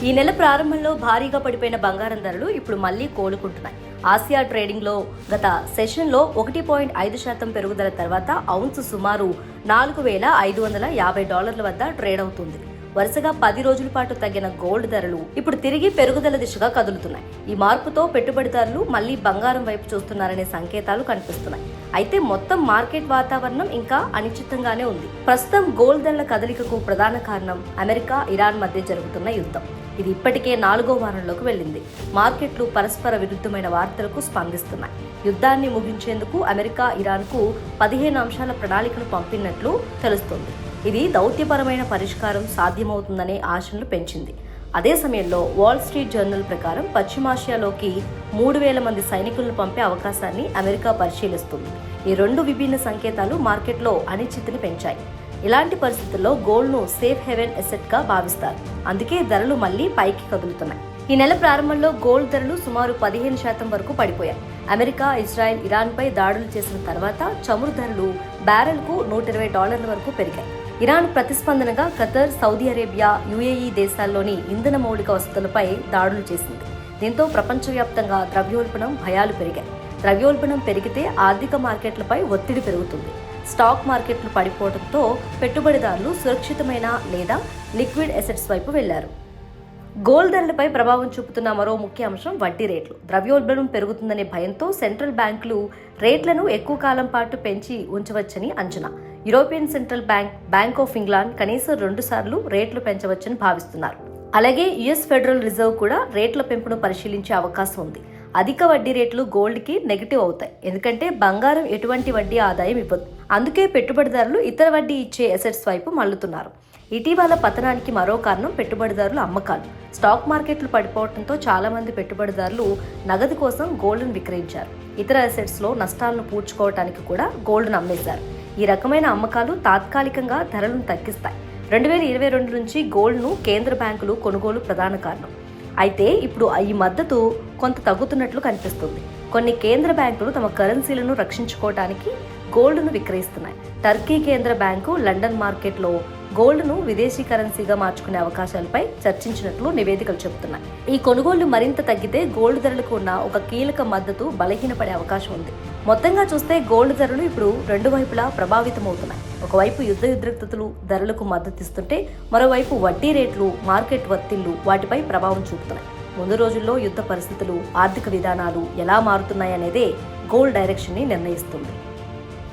ఈ నెల ప్రారంభంలో భారీగా పడిపోయిన బంగారం ధరలు ఇప్పుడు మళ్లీ కోలుకుంటున్నాయి. ఆసియా ట్రేడింగ్లో గత సెషన్లో 1.5% పెరుగుదల తర్వాత ఔన్స్ సుమారు $4,550 వద్ద ట్రేడ్ అవుతుంది. వరుసగా 10 రోజుల పాటు తగ్గిన గోల్డ్ ధరలు ఇప్పుడు తిరిగి పెరుగుదల దిశగా కదులుతున్నాయి. ఈ మార్పుతో పెట్టుబడిదారులు మళ్లీ బంగారం వైపు చూస్తున్నారనే సంకేతాలు కనిపిస్తున్నాయి. అయితే మొత్తం మార్కెట్ వాతావరణం ఇంకా అనిశ్చితంగానే ఉంది. ప్రస్తుతం గోల్డ్ ధరల కదలికకు ప్రధాన కారణం అమెరికా, ఇరాన్ మధ్య జరుగుతున్న యుద్ధం. ఇది ఇప్పటికే 4వ వారంలోకి వెళ్ళింది. మార్కెట్లు పరస్పర విరుద్ధమైన వార్తలకు స్పందిస్తున్నాయి. యుద్ధాన్ని ముగించేందుకు అమెరికా ఇరాన్కు 15 అంశాల ప్రణాళికను పంపినట్లు తెలుస్తోంది. ఇది దౌత్యపరమైన పరిష్కారం సాధ్యమవుతుందనే ఆశలు పెంచింది. అదే సమయంలో వాల్ స్ట్రీట్ జర్నల్ ప్రకారం పశ్చిమాసియాలోకి 3,000 మంది సైనికులను పంపే అవకాశాన్ని అమెరికా పరిశీలిస్తుంది. ఈ రెండు విభిన్న సంకేతాలు మార్కెట్లో అనిశ్చితిని పెంచాయి. ఇలాంటి పరిస్థితుల్లో గోల్డ్ను సేఫ్ హెవెన్ ఎసెట్ గా భావిస్తారు. అందుకే ధరలు మళ్లీ పైకి కదులుతున్నాయి. ఈ నెల ప్రారంభంలో గోల్డ్ ధరలు సుమారు 15% వరకు పడిపోయాయి. అమెరికా, ఇజ్రాయెల్, ఇరాన్పై దాడులు చేసిన తర్వాత చమురు ధరలు బ్యారెల్కు $120 వరకు పెరిగాయి. ఇరాన్ ప్రతిస్పందనగా ఖతర్, సౌదీ అరేబియా, యుఏఈ దేశాల్లోని ఇంధన మౌలిక వసతులపై దాడులు చేసింది. దీంతో ప్రపంచవ్యాప్తంగా ద్రవ్యోల్బణం భయాలు పెరిగాయి. ద్రవ్యోల్బణం పెరిగితే ఆర్థిక మార్కెట్లపై ఒత్తిడి పెరుగుతుంది. స్టాక్ మార్కెట్లు పడిపోవడంతో పెట్టుబడిదారులు సురక్షితమైన లేదా లిక్విడ్ ఎసెట్స్ వైపు వెళ్లారు. గోల్డ్ ధరలపై ప్రభావం చూపుతున్న మరో ముఖ్య అంశం వడ్డీ రేట్లు. ద్రవ్యోల్బణం పెరుగుతుందనే భయంతో సెంట్రల్ బ్యాంకులు రేట్లను ఎక్కువ కాలం పాటు పెంచి ఉంచవచ్చని అంచనా. European central bank, bank of England కనీసం 2 సార్లు రేట్లు పెంచవచ్చని భావిస్తున్నారు. అలాగే యుఎస్ ఫెడరల్ రిజర్వ్ కూడా రేట్ల పెంపును పరిశీలించే అవకాశం ఉంది. అధిక వడ్డీ రేట్లు గోల్డ్కి నెగిటివ్ అవుతాయి, ఎందుకంటే బంగారం ఎటువంటి వడ్డీ ఆదాయం ఇవ్వదు. అందుకే పెట్టుబడిదారులు ఇతర వడ్డీ ఇచ్చే ఎసెట్స్ వైపు మళ్లుతున్నారు. ఇటీవల పతనానికి మరో కారణం పెట్టుబడిదారుల అమ్మకాలు. స్టాక్ మార్కెట్లు పడిపోవడంతో చాలా మంది పెట్టుబడిదారులు నగదు కోసం గోల్డ్ను విక్రయించారు. ఇతర ఎసెట్స్లో నష్టాలను పూడ్చుకోవడానికి కూడా గోల్డ్ను అమ్మేశారు. ఈ రకమైన అమ్మకాలు తాత్కాలికంగా ధరలను తగ్గిస్తాయి. 2022 నుంచి గోల్డ్ను కేంద్ర బ్యాంకులు కొనుగోలు ప్రధాన కారణం. అయితే ఇప్పుడు ఈ మద్దతు కొంత తగ్గుతున్నట్లు కనిపిస్తుంది. కొన్ని కేంద్ర బ్యాంకులు తమ కరెన్సీలను రక్షించుకోవడానికి గోల్డ్ను విక్రయిస్తున్నాయి. టర్కీ కేంద్ర బ్యాంకు లండన్ మార్కెట్లో గోల్డ్ను విదేశీ కరెన్సీగా మార్చుకునే అవకాశాలపై చర్చించినట్లు నివేదికలు చెబుతున్నాయి. ఈ కొనుగోళ్లు మరింత తగ్గితే గోల్డ్ ధరలకు ఉన్న ఒక కీలక మద్దతు బలహీనపడే అవకాశం ఉంది. మొత్తంగా చూస్తే గోల్డ్ ధరలు ఇప్పుడు రెండు వైపులా ప్రభావితమవుతున్నాయి. ఒకవైపు యుద్ధ ఉద్రిక్తతలు ధరలకు మద్దతిస్తుంటే మరోవైపు వడ్డీ రేట్లు, మార్కెట్ ఒత్తిళ్లు వాటిపై ప్రభావం చూపుతున్నాయి. ముందు రోజుల్లో యుద్ధ పరిస్థితులు, ఆర్థిక విధానాలు ఎలా మారుతున్నాయనేదే గోల్డ్ డైరెక్షన్ ని నిర్ణయిస్తుంది.